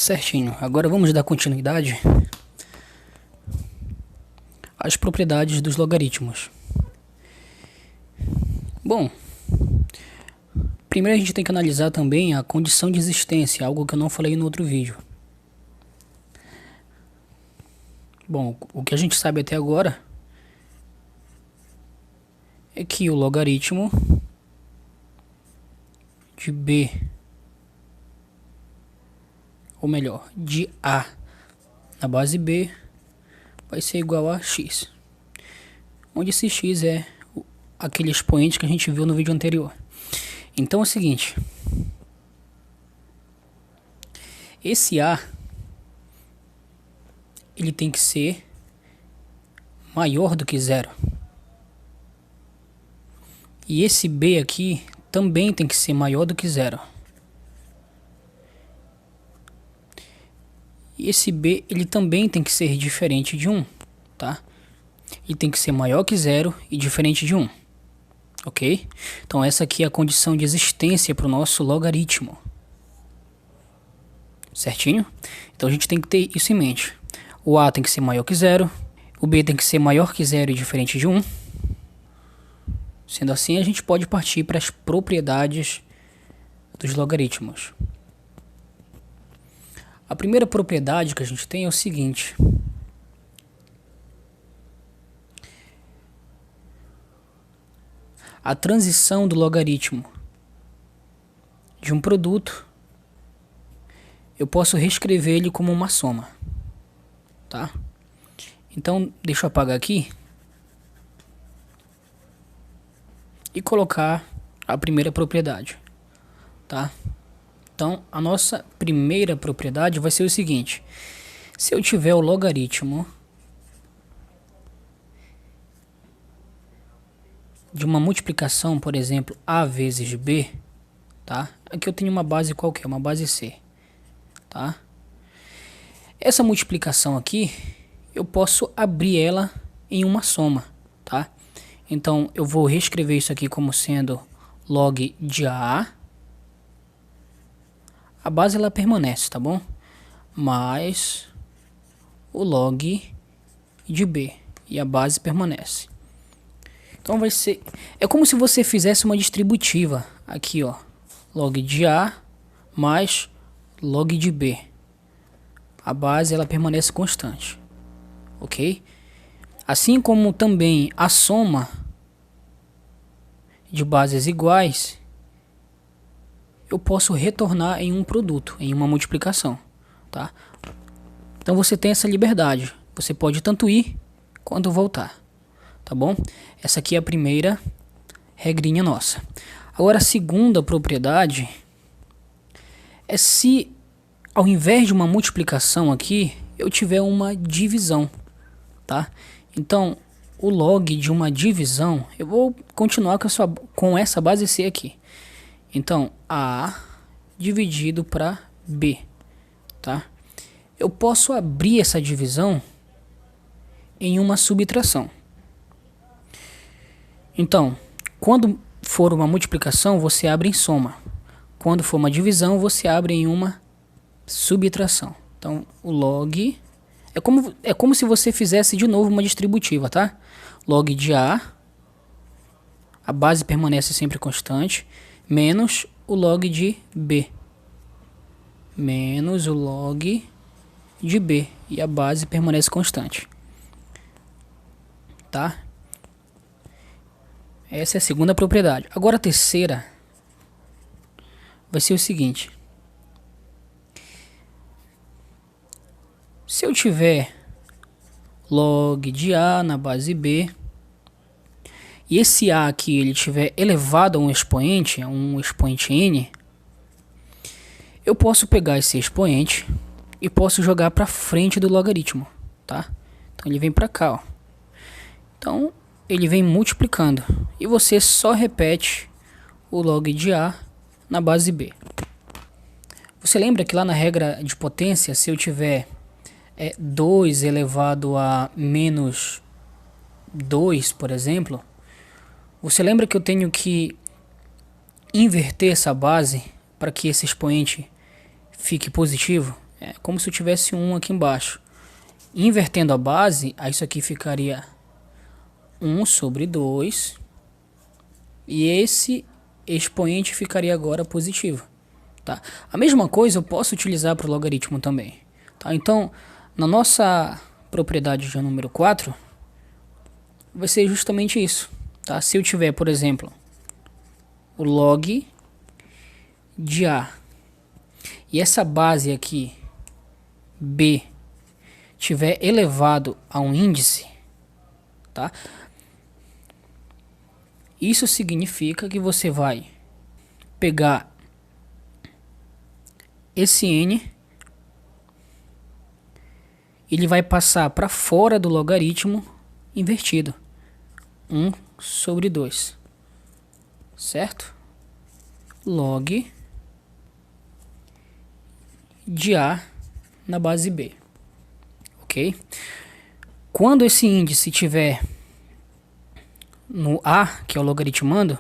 Certinho. Agora vamos dar continuidade às propriedades dos logaritmos. Bom, primeiro a gente tem que analisar também a condição de existência, algo que eu não falei no outro vídeo. Bom, o que a gente sabe até agora é que o logaritmo de b, ou melhor, de a na base b vai ser igual a x, onde esse x é aquele expoente que a gente viu no vídeo anterior. Então é o seguinte, esse a ele tem que ser maior do que zero. E esse b aqui também tem que ser maior do que zero. E esse b ele também tem que ser diferente de 1, tá? Ele tem que ser maior que zero e diferente de 1. Ok? Então essa aqui é a condição de existência para o nosso logaritmo. Certinho? Então a gente tem que ter isso em mente. O a tem que ser maior que zero. O b tem que ser maior que zero e diferente de 1. Sendo assim, a gente pode partir para as propriedades dos logaritmos. A primeira propriedade que a gente tem é o seguinte. A transição do logaritmo de um produto, eu posso reescrever ele como uma soma, tá? Então, deixa eu apagar aqui e colocar a primeira propriedade, tá? Então, a nossa primeira propriedade vai ser o seguinte. Se eu tiver o logaritmo de uma multiplicação, por exemplo, a vezes b, tá? Aqui eu tenho uma base qualquer, uma base c, tá? Essa multiplicação aqui, eu posso abrir ela em uma soma, tá? Então, eu vou reescrever isso aqui como sendo log de a base ela permanece, tá bom? Mais o log de b, e a base permanece. Então vai ser, é como se você fizesse uma distributiva aqui, ó, log de a mais log de b. A base ela permanece constante, ok? Assim como também a soma de bases iguais, eu posso retornar em um produto, em uma multiplicação, tá? Então você tem essa liberdade, você pode tanto ir quanto voltar. Tá bom? Essa aqui é a primeira regrinha nossa. Agora a segunda propriedade é se ao invés de uma multiplicação aqui, eu tiver uma divisão, tá? Então, o log de uma divisão, eu vou continuar com essa base C aqui. Então, A dividido para B, tá? Eu posso abrir essa divisão em uma subtração. Então, quando for uma multiplicação, você abre em soma. Quando for uma divisão, você abre em uma subtração. Então, o log é como se você fizesse de novo uma distributiva, tá? Log de a base permanece sempre constante, menos o log de b, menos o log de b, e a base permanece constante, tá? Essa é a segunda propriedade. Agora a terceira vai ser o seguinte. Se eu tiver log de a na base b, e esse a aqui ele tiver elevado a um expoente n, eu posso pegar esse expoente e posso jogar para frente do logaritmo, tá? Então ele vem para cá, ó. Então ele vem multiplicando e você só repete o log de a na base b. Você lembra que lá na regra de potência, se eu tiver 2 elevado a menos 2, por exemplo, você lembra que eu tenho que inverter essa base para que esse expoente fique positivo? É como se eu tivesse um aqui embaixo. Invertendo a base, aí isso aqui ficaria 1 sobre 2. E esse expoente ficaria agora positivo. Tá? A mesma coisa eu posso utilizar para o logaritmo também. Tá? Então, na nossa propriedade de número 4, vai ser justamente isso. Tá? Se eu tiver, por exemplo, o log de A e essa base aqui, B, tiver elevado a um índice, tá? Isso significa que você vai pegar esse n, ele vai passar para fora do logaritmo invertido, 1 sobre 2, certo? Log de A na base B, ok? Quando esse índice estiver no A, que é o logaritmando,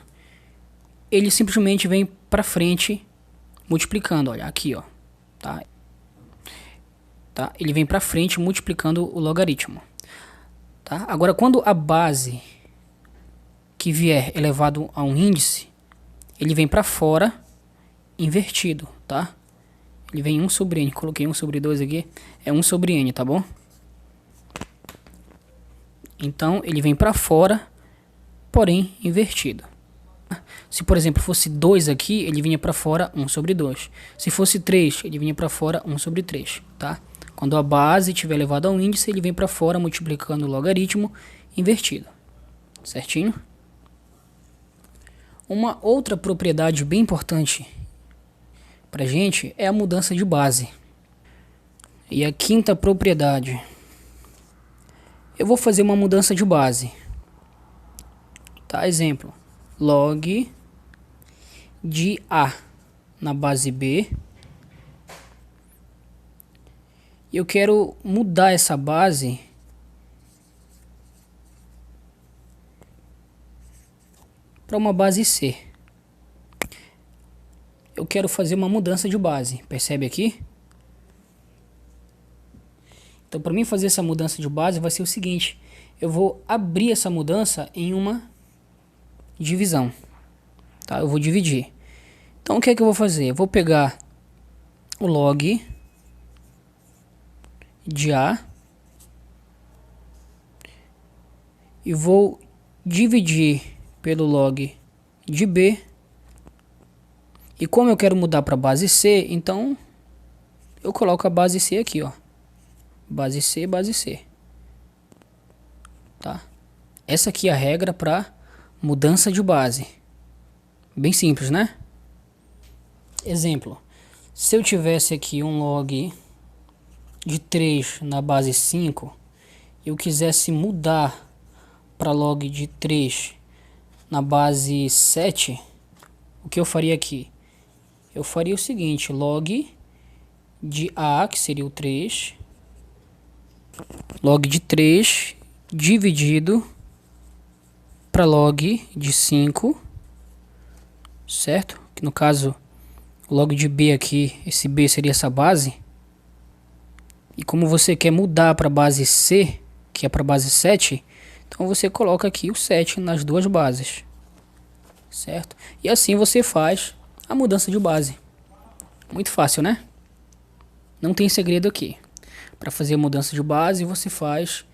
ele simplesmente vem para frente multiplicando, olha, aqui, ó, tá? Ele vem para frente multiplicando o logaritmo, tá? Agora, quando a base que vier elevado a um índice, ele vem para fora invertido, tá? Ele vem 1 sobre n, coloquei 1 sobre 2 aqui, é 1 sobre n, tá bom? Então, ele vem para fora, porém invertido. Se, por exemplo, fosse 2 aqui, ele vinha para fora 1 sobre 2. Se fosse 3, ele vinha para fora 1 sobre 3, tá? Quando a base estiver elevada a um índice, ele vem para fora multiplicando o logaritmo invertido. Certinho? Uma outra propriedade bem importante pra gente é a mudança de base. E a quinta propriedade, eu vou fazer uma mudança de base. Tá? Exemplo, log de A na base B. Eu quero mudar essa base para uma base C. Eu quero fazer uma mudança de base, percebe aqui? Então, para mim fazer essa mudança de base vai ser o seguinte: eu vou abrir essa mudança em uma divisão, tá? Eu vou dividir. Então, o que é que eu vou fazer? Eu vou pegar o log de A e vou dividir pelo log de B. E como eu quero mudar para base C, então eu coloco a base C aqui, ó. Base C, base C. Tá? Essa aqui é a regra para mudança de base. Bem simples, né? Exemplo. Se eu tivesse aqui um log de 3 na base 5, eu quisesse mudar para log de 3 na base 7, o que eu faria aqui? Eu faria o seguinte: log de A, que seria o 3, log de 3 dividido para log de 5, certo? Que no caso, o log de B aqui, esse B seria essa base. E como você quer mudar para base C, que é para base 7, então você coloca aqui o 7 nas duas bases, certo? E assim você faz a mudança de base. Muito fácil, né? Não tem segredo aqui. Para fazer a mudança de base, você faz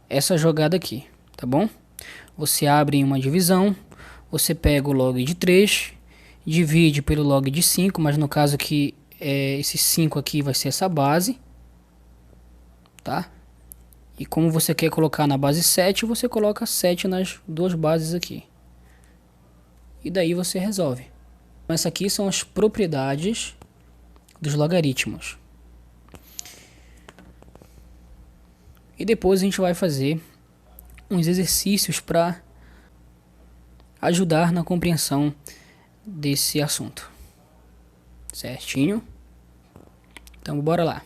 essa jogada aqui, tá bom? Você abre em uma divisão, você pega o log de 3, divide pelo log de 5, mas no caso aqui, esse 5 aqui vai ser essa base, tá? E como você quer colocar na base 7, você coloca 7 nas duas bases aqui. E daí você resolve. Essas aqui são as propriedades dos logaritmos. E depois a gente vai fazer uns exercícios para ajudar na compreensão desse assunto. Certinho? Então bora lá.